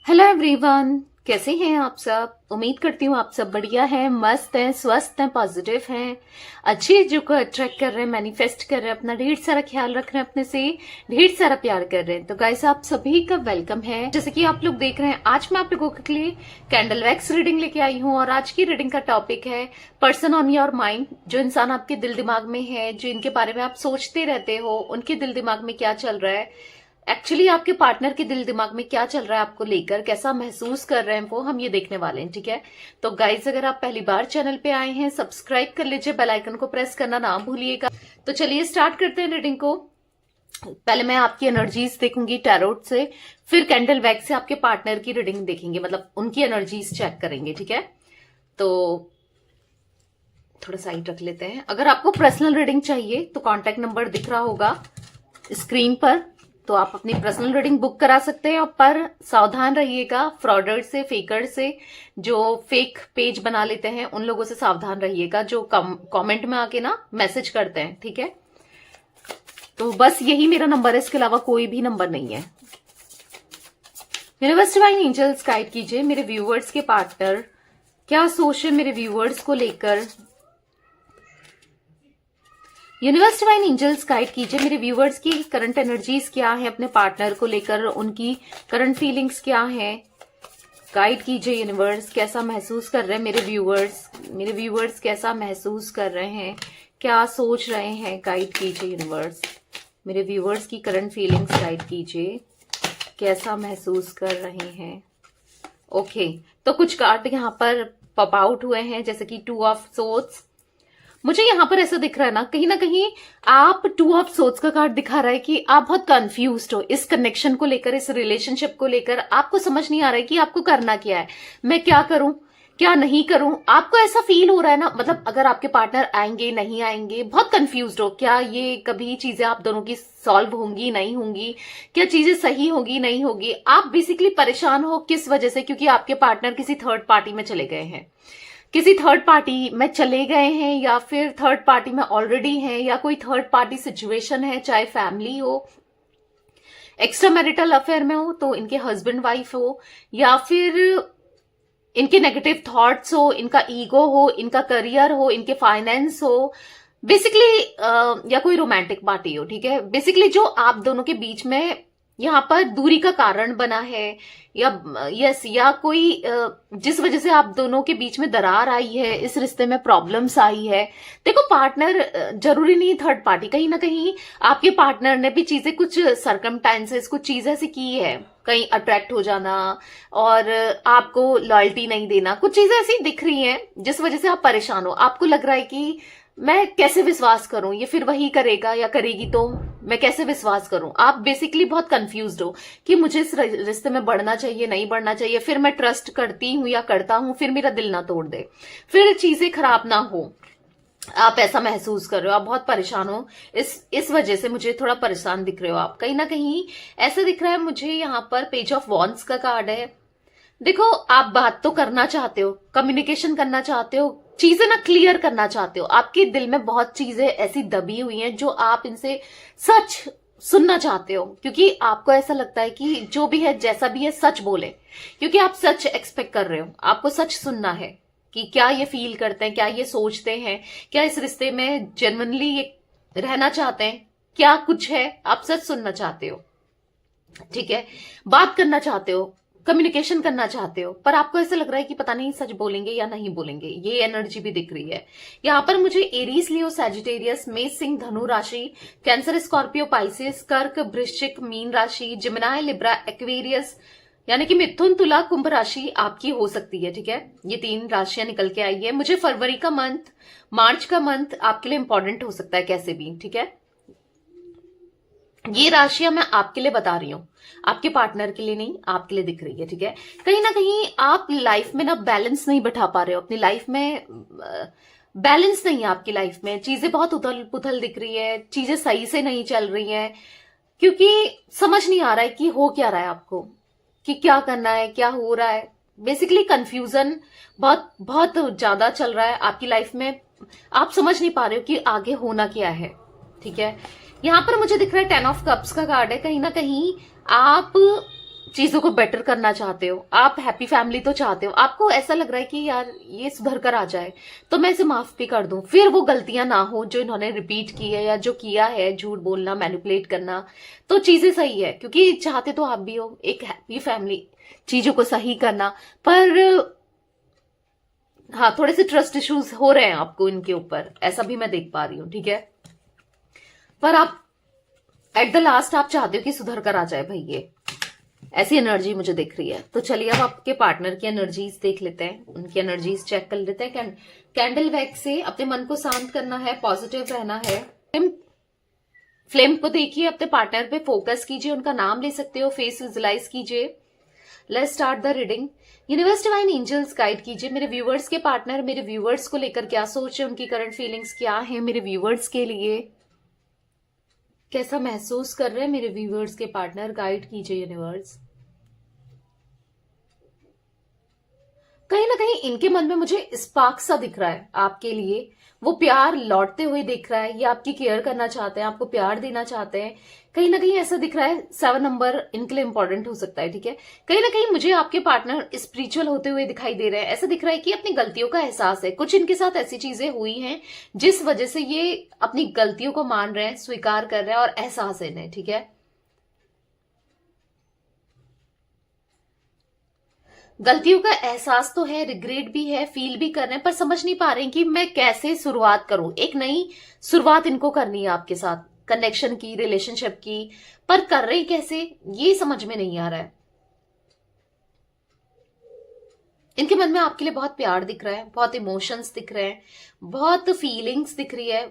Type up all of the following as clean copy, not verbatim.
Hello everyone, कैसे हैं आप सब। उम्मीद करती हूँ आप सब बढ़िया हैं, मस्त हैं, स्वस्थ हैं, पॉजिटिव हैं, अच्छी चीजों को अट्रैक्ट कर रहे हैं, मैनिफेस्ट कर रहे हैं, अपना ढेर सारा ख्याल रख रहे हैं, अपने से ढेर सारा प्यार कर रहे हैं। तो गाइस, आप सभी का वेलकम है। जैसे कि आप लोग देख रहे हैं, आज मैं आप लोगों के लिए कैंडल वैक्स रीडिंग लेके आई हूँ और आज की रीडिंग का टॉपिक है पर्सन ऑन योर माइंड। जो इंसान आपके दिल दिमाग में है, जो इनके बारे में आप सोचते रहते हो, उनके दिल दिमाग में क्या चल रहा है, एक्चुअली आपके पार्टनर के दिल दिमाग में क्या चल रहा है, आपको लेकर कैसा महसूस कर रहे हैं वो हम ये देखने वाले हैं। ठीक है, तो गाइज, अगर आप पहली बार चैनल पे आए हैं, सब्सक्राइब कर लीजिए, बेल आइकन को प्रेस करना ना भूलिएगा। तो चलिए स्टार्ट करते हैं रीडिंग को। पहले मैं आपकी एनर्जीज देखूंगी टैरोट से, फिर कैंडल वैक्स से आपके पार्टनर की रीडिंग देखेंगे, मतलब उनकी एनर्जीज चेक करेंगे। ठीक है, तो थोड़ा साइड रख लेते हैं। अगर आपको पर्सनल रीडिंग चाहिए तो कॉन्टेक्ट नंबर दिख रहा होगा स्क्रीन पर, तो आप अपनी पर्सनल रीडिंग बुक करा सकते हैं। पर सावधान रहिएगा फ्रॉडर से, फेकर से, जो फेक पेज बना लेते हैं उन लोगों से सावधान रहिएगा, जो कमेंट में आके ना मैसेज करते हैं। ठीक है, तो बस यही मेरा नंबर है, इसके अलावा कोई भी नंबर नहीं है। यूनिवर्स डिवाइन एंजल्स गाइड कीजिए मेरे व्यूवर्स के पार्टनर क्या सोच है मेरे व्यूवर्स को लेकर। यूनिवर्स डिवाइन एंजल्स गाइड कीजिए मेरे व्यूवर्स की करंट एनर्जीज क्या है अपने पार्टनर को लेकर, उनकी करंट फीलिंग्स क्या है। गाइड कीजिए यूनिवर्स, कैसा महसूस कर रहे हैं मेरे व्यूवर्स कैसा महसूस कर रहे हैं, क्या सोच रहे हैं। गाइड कीजिए यूनिवर्स, मेरे व्यूवर्स की करंट फीलिंग्स गाइड कीजिए, कैसा महसूस कर रहे हैं। ओके, तो कुछ कार्ड यहाँ पर पॉप आउट हुए हैं, जैसे कि 2 ऑफ सोर्ड्स। मुझे यहां पर ऐसा दिख रहा है ना कहीं आप 2 ऑफ सोर्ड्स का कार्ड दिखा रहा है कि आप बहुत कंफ्यूज्ड हो इस कनेक्शन को लेकर, इस रिलेशनशिप को लेकर। आपको समझ नहीं आ रहा है कि आपको करना क्या है, मैं क्या करूं क्या नहीं करूं। आपको ऐसा फील हो रहा है ना, मतलब अगर आपके पार्टनर आएंगे नहीं आएंगे, बहुत कंफ्यूज्ड हो। क्या ये कभी चीजें आप दोनों की सॉल्व होंगी नहीं होंगी, क्या चीजें सही होगी नहीं होगी। आप बेसिकली परेशान हो किस वजह से, क्योंकि आपके पार्टनर किसी थर्ड पार्टी में चले गए हैं, किसी थर्ड पार्टी में चले गए हैं, या फिर थर्ड पार्टी में ऑलरेडी हैं, या कोई थर्ड पार्टी सिचुएशन है, चाहे फैमिली हो, एक्स्ट्रा मैरिटल अफेयर में हो तो इनके हस्बैंड वाइफ हो, या फिर इनके नेगेटिव थॉट्स हो, इनका ईगो हो, इनका करियर हो, इनके फाइनेंस हो, बेसिकली या कोई रोमांटिक पार्टी हो। ठीक है, बेसिकली जो आप दोनों के बीच में यहाँ पर दूरी का कारण बना है, या कोई जिस वजह से आप दोनों के बीच में दरार आई है, इस रिश्ते में प्रॉब्लम्स आई है। देखो, पार्टनर जरूरी नहीं थर्ड पार्टी, कहीं ना कहीं आपके पार्टनर ने भी चीजें, कुछ सरकमस्टेंसेस, कुछ चीजें ऐसी की है, कहीं अट्रैक्ट हो जाना और आपको लॉयल्टी नहीं देना, कुछ चीजें ऐसी दिख रही हैं जिस वजह से आप परेशान हो। आपको लग रहा है कि मैं कैसे विश्वास करूं, ये फिर वही करेगा या करेगी, तो मैं कैसे विश्वास करूं। आप बेसिकली बहुत कंफ्यूज्ड हो कि मुझे इस रिश्ते में बढ़ना चाहिए नहीं बढ़ना चाहिए, फिर मैं ट्रस्ट करती हूं या करता हूं, फिर मेरा दिल ना तोड़ दे, फिर चीजें खराब ना हो। आप ऐसा महसूस कर रहे हो, आप बहुत परेशान हो, इस वजह से मुझे थोड़ा परेशान दिख रहे हो आप। कहीं ना कहीं ऐसा दिख रहा है मुझे, यहाँ पर पेज ऑफ वॉन्ड्स का कार्ड है। देखो, आप बात तो करना चाहते हो, कम्युनिकेशन करना चाहते हो, चीजें ना क्लियर करना चाहते हो। आपके दिल में बहुत चीजें ऐसी दबी हुई हैं जो आप इनसे सच सुनना चाहते हो, क्योंकि आपको ऐसा लगता है कि जो भी है जैसा भी है सच बोले, क्योंकि आप सच एक्सपेक्ट कर रहे हो, आपको सच सुनना है कि क्या ये फील करते हैं, क्या ये सोचते हैं, क्या इस रिश्ते में जेन्युइनली ये रहना चाहते हैं, क्या कुछ है, आप सच सुनना चाहते हो। ठीक है, बात करना चाहते हो, कम्युनिकेशन करना चाहते हो, पर आपको ऐसा लग रहा है कि पता नहीं सच बोलेंगे या नहीं बोलेंगे। ये एनर्जी भी दिख रही है यहाँ पर मुझे। एरीज, लियो, सैजिटेरियस, मेष, सिंह, धनु राशि, कैंसर, स्कॉर्पियो, पाइसेस, कर्क, वृश्चिक, मीन राशि, जिमिनाई, लिब्रा, एक्वेरियस, यानी कि मिथुन, तुला, कुंभ राशि आपकी हो सकती है। ठीक है, ये 3 राशियां निकल के आई है मुझे। फरवरी का मंथ, मार्च का मंथ आपके लिए इंपॉर्टेंट हो सकता है कैसे भी। ठीक है, ये राशियां मैं आपके लिए बता रही हूं, आपके पार्टनर के लिए नहीं, आपके लिए दिख रही है। ठीक है, कहीं ना कहीं आप लाइफ में ना बैलेंस नहीं बैठा पा रहे हो, अपनी लाइफ में बैलेंस नहीं है आपकी लाइफ में, चीजें बहुत उथल पुथल दिख रही है, चीजें सही से नहीं चल रही हैं, क्योंकि समझ नहीं आ रहा है कि हो क्या रहा है आपको, कि क्या करना है, क्या हो रहा है। बेसिकली कंफ्यूजन बहुत बहुत ज्यादा चल रहा है आपकी लाइफ में, आप समझ नहीं पा रहे हो कि आगे होना क्या है। ठीक है, यहां पर मुझे दिख रहा है 10 ऑफ कप्स का कार्ड है। कहीं ना कहीं आप चीजों को बेटर करना चाहते हो, आप हैप्पी फैमिली तो चाहते हो, आपको ऐसा लग रहा है कि यार ये सुधर कर आ जाए तो मैं इसे माफ भी कर दूं, फिर वो गलतियां ना हो जो इन्होंने रिपीट की है या जो किया है, झूठ बोलना, मैनिपुलेट करना, तो चीजें सही है क्योंकि चाहते तो आप भी हो एक हैप्पी फैमिली, चीजों को सही करना। पर हाँ, थोड़े से ट्रस्ट इश्यूज हो रहे हैं आपको इनके ऊपर, ऐसा भी मैं देख पा रही हूँ, ठीक है। पर आप एट द लास्ट आप चाहते हो कि सुधर कर आ जाए भाई, ये ऐसी एनर्जी मुझे दिख रही है। तो चलिए अब आपके पार्टनर की एनर्जीज देख लेते हैं, उनकी एनर्जीज चेक कर लेते हैं। कैंडल वैक्स से अपने मन को शांत करना है, पॉजिटिव रहना है। फ्लेम को देखिए, अपने पार्टनर पे फोकस कीजिए, उनका नाम ले सकते हो, फेस विजुलाइज कीजिए। Let's start the reading. Universe divine angels guide कीजिए मेरे व्यूवर्स के पार्टनर मेरे व्यूवर्स को लेकर क्या सोच है, उनकी करंट फीलिंग्स क्या है मेरे व्यूवर्स के लिए, कैसा महसूस कर रहे हैं मेरे व्यूवर्स के पार्टनर, गाइड कीजिए यूनिवर्स। कहीं ना कहीं इनके मन में मुझे स्पार्क सा दिख रहा है आपके लिए, वो प्यार लौटते हुए दिख रहा है, ये आपकी केयर करना चाहते हैं, आपको प्यार देना चाहते हैं। कहीं ना कहीं ऐसा दिख रहा है 7 नंबर इनके लिए इंपॉर्टेंट हो सकता है, ठीक है। कहीं ना कहीं मुझे आपके पार्टनर स्पिरिचुअल होते हुए दिखाई दे रहे हैं, ऐसा दिख रहा है कि अपनी गलतियों का एहसास है, कुछ इनके साथ ऐसी चीजें हुई हैं जिस वजह से ये अपनी गलतियों को मान रहे हैं, स्वीकार कर रहे हैं और एहसास है इन्हें, ठीक है। गलतियों का एहसास तो है, रिग्रेट भी है, फील भी कर रहे हैं, पर समझ नहीं पा रहे हैं कि मैं कैसे शुरुआत करूं। एक नई शुरुआत इनको करनी है आपके साथ, कनेक्शन की, रिलेशनशिप की, पर कर रहे कैसे ये समझ में नहीं आ रहा है। इनके मन में आपके लिए बहुत प्यार दिख रहा है, बहुत इमोशंस दिख रहे हैं, बहुत फीलिंग्स दिख रही है,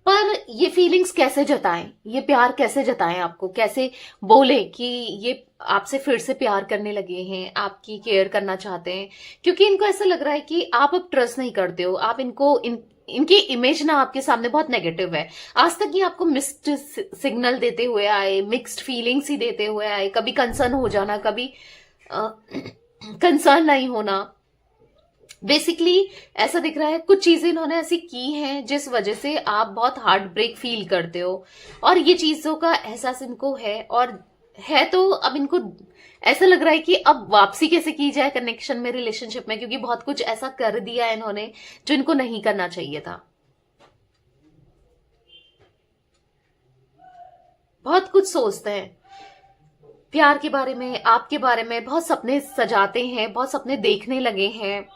पर ये फीलिंग्स कैसे जताएं, ये प्यार कैसे जताएं, आपको कैसे बोले कि ये आपसे फिर से प्यार करने लगे हैं, आपकी केयर करना चाहते हैं। क्योंकि इनको ऐसा लग रहा है कि आप अब ट्रस्ट नहीं करते हो, आप इनको इनकी इमेज ना आपके सामने बहुत नेगेटिव है। आज तक ये आपको मिक्स्ड सिग्नल देते हुए आए, मिक्स्ड फीलिंग्स ही देते हुए आए, कभी कंसर्न हो जाना, कभी कंसर्न नहीं होना। बेसिकली ऐसा दिख रहा है कुछ चीजें इन्होंने ऐसी की हैं जिस वजह से आप बहुत हार्ट ब्रेक फील करते हो, और ये चीजों का एहसास इनको है, और है तो अब इनको ऐसा लग रहा है कि अब वापसी कैसे की जाए कनेक्शन में, रिलेशनशिप में, क्योंकि बहुत कुछ ऐसा कर दिया है इन्होंने जो इनको नहीं करना चाहिए था। बहुत कुछ सोचते हैं प्यार के बारे में, आपके बारे में, बहुत सपने सजाते हैं, बहुत सपने देखने लगे हैं।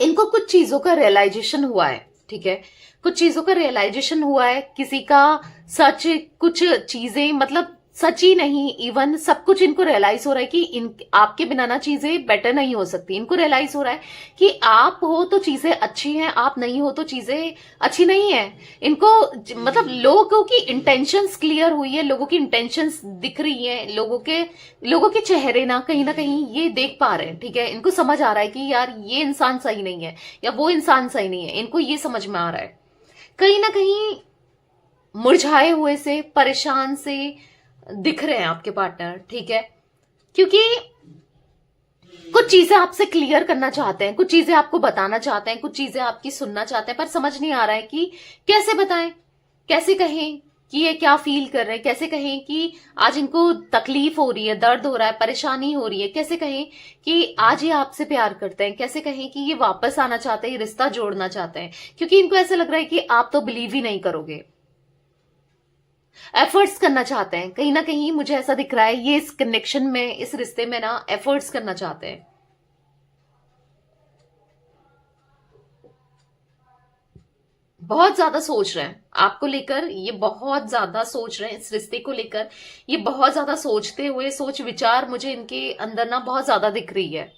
इनको कुछ चीजों का रियलाइजेशन हुआ है, ठीक है, कुछ चीजों का रियलाइजेशन हुआ है, किसी का सच, कुछ चीजें मतलब सच ही नहीं, इवन सब कुछ इनको रियलाइज हो रहा है कि आपके बिना ना चीजें बेटर नहीं हो सकती। इनको रियलाइज हो रहा है कि आप हो तो चीजें अच्छी हैं, आप नहीं हो तो चीजें अच्छी नहीं है। इनको मतलब लोगों की इंटेंशंस क्लियर हुई है, लोगों की इंटेंशंस दिख रही है, लोगों के चेहरे ना कहीं ये देख पा रहे हैं, ठीक है। इनको समझ आ रहा है कि यार ये इंसान सही नहीं है या वो इंसान सही नहीं है, इनको ये समझ में आ रहा है। कहीं ना कहीं मुरझाए हुए से, परेशान से दिख रहे हैं आपके पार्टनर, ठीक है, क्योंकि कुछ चीजें आपसे क्लियर करना चाहते हैं, कुछ चीजें आपको बताना चाहते हैं, कुछ चीजें आपकी सुनना चाहते हैं, पर समझ नहीं आ रहा है कि कैसे बताएं, कैसे कहें कि ये क्या फील कर रहे हैं, कैसे कहें कि आज इनको तकलीफ हो रही है, दर्द हो रहा है, परेशानी हो रही है, कैसे कहें कि आज ये आपसे प्यार करते हैं, कैसे कहें कि ये वापस आना चाहते हैं, रिश्ता जोड़ना चाहते हैं, क्योंकि इनको ऐसा लग रहा है कि आप तो बिलीव ही नहीं करोगे। एफर्ट्स करना चाहते हैं, कहीं ना कहीं मुझे ऐसा दिख रहा है ये इस कनेक्शन में, इस रिश्ते में ना एफर्ट्स करना चाहते हैं। बहुत ज्यादा सोच रहे हैं आपको लेकर, ये बहुत ज्यादा सोच रहे हैं इस रिश्ते को लेकर, ये बहुत ज्यादा सोचते हुए, सोच विचार मुझे इनके अंदर ना बहुत ज्यादा दिख रही है।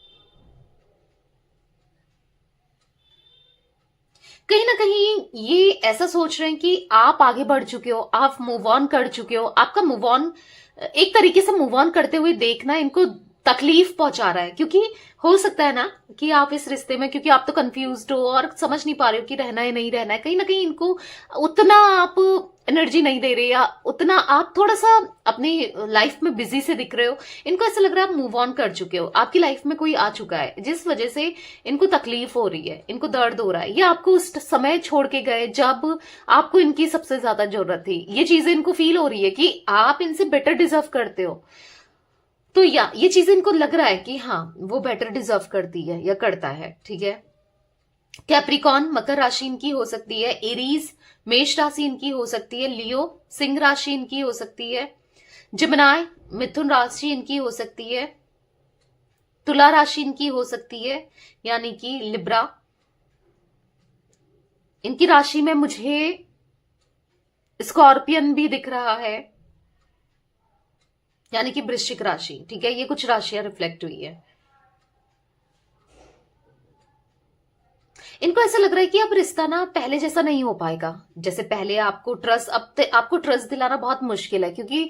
कहीं ना कहीं ये ऐसा सोच रहे हैं कि आप आगे बढ़ चुके हो, आप मूव ऑन कर चुके हो, आपका मूव ऑन एक तरीके से मूव ऑन करते हुए देखना इनको तकलीफ पहुंचा रहा है, क्योंकि हो सकता है ना कि आप इस रिश्ते में, क्योंकि आप तो कंफ्यूज्ड हो और समझ नहीं पा रहे हो कि रहना है नहीं रहना है, कहीं ना कहीं इनको उतना आप एनर्जी नहीं दे रहे, या उतना आप थोड़ा सा अपनी लाइफ में बिजी से दिख रहे हो। इनको ऐसा लग रहा है आप मूव ऑन कर चुके हो, आपकी लाइफ में कोई आ चुका है, जिस वजह से इनको तकलीफ हो रही है, इनको दर्द हो रहा है। ये आपको उस समय छोड़ के गए जब आपको इनकी सबसे ज्यादा जरूरत थी। ये चीजें इनको फील हो रही है कि आप इनसे बेटर डिजर्व करते हो। तो या ये चीज इनको लग रहा है कि हाँ वो बेटर डिजर्व करती है या करता है, ठीक है। कैप्रिकॉन मकर राशि इनकी हो सकती है, एरीज मेष राशि इनकी हो सकती है, लियो सिंह राशि इनकी हो सकती है, जिमिनाय मिथुन राशि इनकी हो सकती है, तुला राशि इनकी हो सकती है, यानी कि लिब्रा। इनकी राशि में मुझे स्कॉर्पियन भी दिख रहा है, यानी कि वृश्चिक राशि, ठीक है। ये कुछ राशियां रिफ्लेक्ट हुई है। इनको ऐसा लग रहा है कि अब रिश्ता ना पहले जैसा नहीं हो पाएगा, जैसे पहले आपको ट्रस्ट, अब आपको ट्रस्ट दिलाना बहुत मुश्किल है, क्योंकि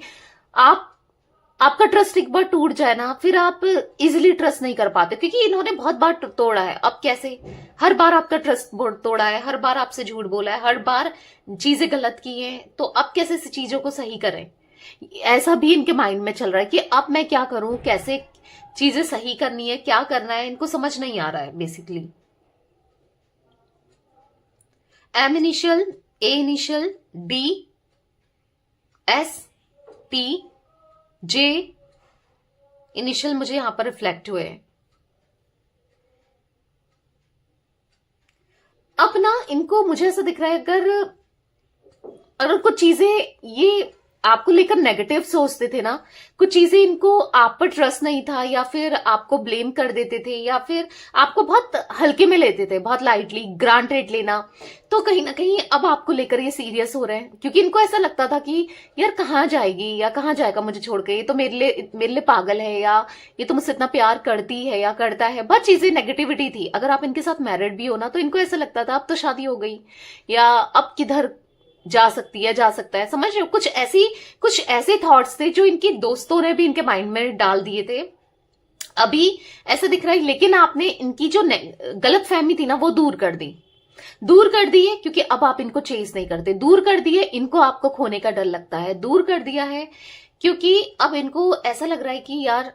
आपका ट्रस्ट एक बार टूट जाए ना, फिर आप इजिली ट्रस्ट नहीं कर पाते, क्योंकि इन्होंने बहुत बार तोड़ा है। अब कैसे, हर बार आपका ट्रस्ट तोड़ा है, हर बार आपसे झूठ बोला है, हर बार चीजें गलत की हैं, तो अब कैसे इस चीजों को सही करें, ऐसा भी इनके माइंड में चल रहा है कि अब मैं क्या करूं, कैसे चीजें सही करनी है, क्या करना है, इनको समझ नहीं आ रहा है बेसिकली। एम इनिशियल, ए इनिशियल, डी, एस, टी, जे इनिशियल मुझे यहां पर रिफ्लेक्ट हुए हैं। अब ना इनको मुझे ऐसा दिख रहा है, अगर कुछ चीजें ये आपको लेकर नेगेटिव सोचते थे ना, कुछ चीजें इनको आप पर ट्रस्ट नहीं था, या फिर आपको ब्लेम कर देते थे, या फिर आपको बहुत हल्के में लेते थे, बहुत लाइटली ग्रांटेड लेना, तो कहीं ना कहीं अब आपको लेकर ये सीरियस हो रहे हैं, क्योंकि इनको ऐसा लगता था कि यार कहाँ जाएगी या कहाँ जाएगा मुझे छोड़ के, ये तो मेरे लिए पागल है, या ये तो मुझसे इतना प्यार करती है या करता है, बहुत चीजें नेगेटिविटी थी। अगर आप इनके साथ मैरिड भी हो ना, तो इनको ऐसा लगता था अब तो शादी हो गई, या अब किधर जा सकती है, जा सकता है, समझ रहे हो। कुछ ऐसे थॉट्स थे जो इनकी दोस्तों ने भी इनके माइंड में डाल दिए थे। अभी ऐसा दिख रहा है, लेकिन आपने इनकी जो गलत फहमी थी ना, वो दूर कर दी है, क्योंकि अब आप इनको चेज नहीं करते, दूर कर दिए, इनको आपको खोने का डर लगता है, दूर कर दिया है, क्योंकि अब इनको ऐसा लग रहा है कि यार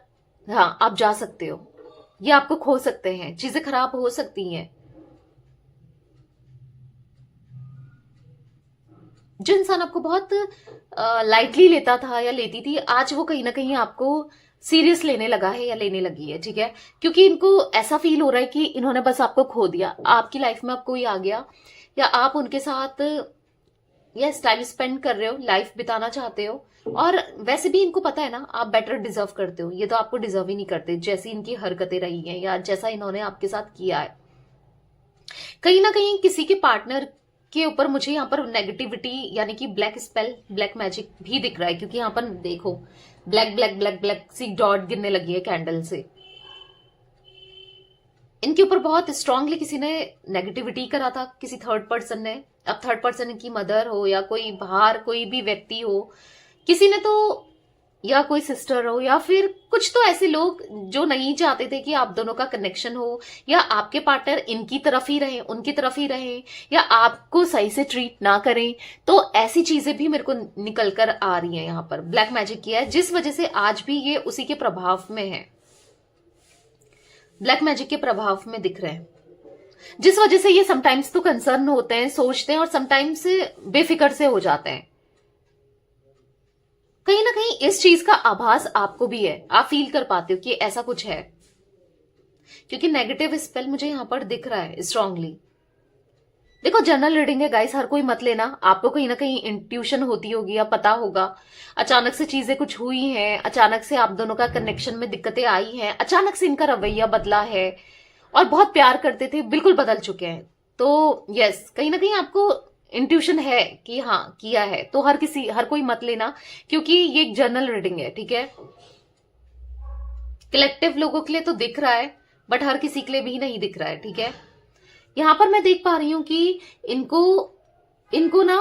हाँ आप जा सकते हो, ये आपको खो सकते हैं, चीजें खराब हो सकती हैं। जो इंसान आपको बहुत लाइटली लेता था या लेती थी, आज वो कहीं ना कहीं आपको सीरियस लेने लगा है या लेने लगी है, ठीक है। क्योंकि इनको ऐसा फील हो रहा है कि इन्होंने बस आपको खो दिया, आपकी लाइफ में अब कोई आ गया, या आप उनके साथ या टाइम स्पेंड कर रहे हो, लाइफ बिताना चाहते हो, और वैसे भी इनको पता है ना आप बेटर डिजर्व करते हो, ये तो आपको डिजर्व ही नहीं करते, जैसी इनकी हरकतें रही हैं या जैसा इन्होंने आपके साथ किया है। कहीं ना कहीं किसी के पार्टनर के ऊपर मुझे यहाँ पर नेगेटिविटी, यानी कि ब्लैक स्पेल, ब्लैक मैजिक भी दिख रहा है, क्योंकि यहाँ पर देखो ब्लैक ब्लैक ब्लैक ब्लैक सी डॉट गिरने लगी है कैंडल से। इनके ऊपर बहुत स्ट्रांगली किसी ने नेगेटिविटी करा था, किसी थर्ड पर्सन ने। अब थर्ड पर्सन की मदर हो या कोई बाहर कोई भी व्यक्ति हो, किसी ने तो, या कोई सिस्टर हो, या फिर कुछ तो ऐसे लोग जो नहीं चाहते थे कि आप दोनों का कनेक्शन हो, या आपके पार्टनर इनकी तरफ ही रहे, उनकी तरफ ही रहे, या आपको सही से ट्रीट ना करें। तो ऐसी चीजें भी मेरे को निकल कर आ रही हैं। यहाँ पर ब्लैक मैजिक किया है, जिस वजह से आज भी ये उसी के प्रभाव में है, ब्लैक मैजिक के प्रभाव में दिख रहे हैं, जिस वजह से ये समटाइम्स तो कंसर्न होते हैं, सोचते हैं, और समटाइम्स बेफिक्र से हो जाते हैं। कहीं ना कहीं इस चीज का आभास आपको भी है, आप फील कर पाते हो कि ऐसा कुछ है, क्योंकि नेगेटिव स्पेल मुझे यहां पर दिख रहा है स्ट्रांगली। देखो जनरल रीडिंग है गाइस, हर कोई मत लेना, आपको कहीं ना कहीं इंट्यूशन होती होगी या पता होगा, अचानक से चीजें कुछ हुई हैं, अचानक से आप दोनों का कनेक्शन में दिक्कतें आई हैं, अचानक से इनका रवैया बदला है, और बहुत प्यार करते थे बिल्कुल बदल चुके हैं। तो यस, कहीं ना कहीं आपको इंट्यूशन है कि हाँ किया है। तो हर कोई मत लेना, क्योंकि ये एक जनरल रीडिंग है, ठीक है। कलेक्टिव लोगों के लिए तो दिख रहा है, बट हर किसी के लिए भी नहीं दिख रहा है, ठीक है। यहां पर मैं देख पा रही हूं कि इनको ना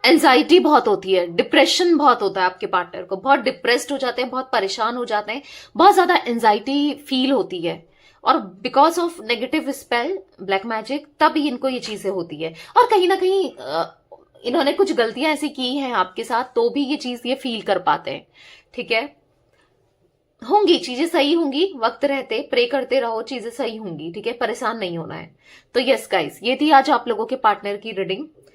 एंजाइटी बहुत होती है, डिप्रेशन बहुत होता है आपके पार्टनर को, बहुत डिप्रेस्ड हो जाते हैं, बहुत परेशान हो जाते हैं, बहुत ज्यादा एंजाइटी फील होती है, और because of negative spell, black magic, तब ही इनको ये चीजें होती है। और कहीं ना कहीं इन्होंने कुछ गलतियां ऐसी की हैं आपके साथ, तो भी ये चीज ये फील कर पाते हैं। ठीक है, होंगी चीजें सही होंगी, वक्त रहते प्रे करते रहो, चीजें सही होंगी। ठीक है, परेशान नहीं होना है। तो यस गाइस, ये थी आज आप लोगों के पार्टनर की रीडिंग।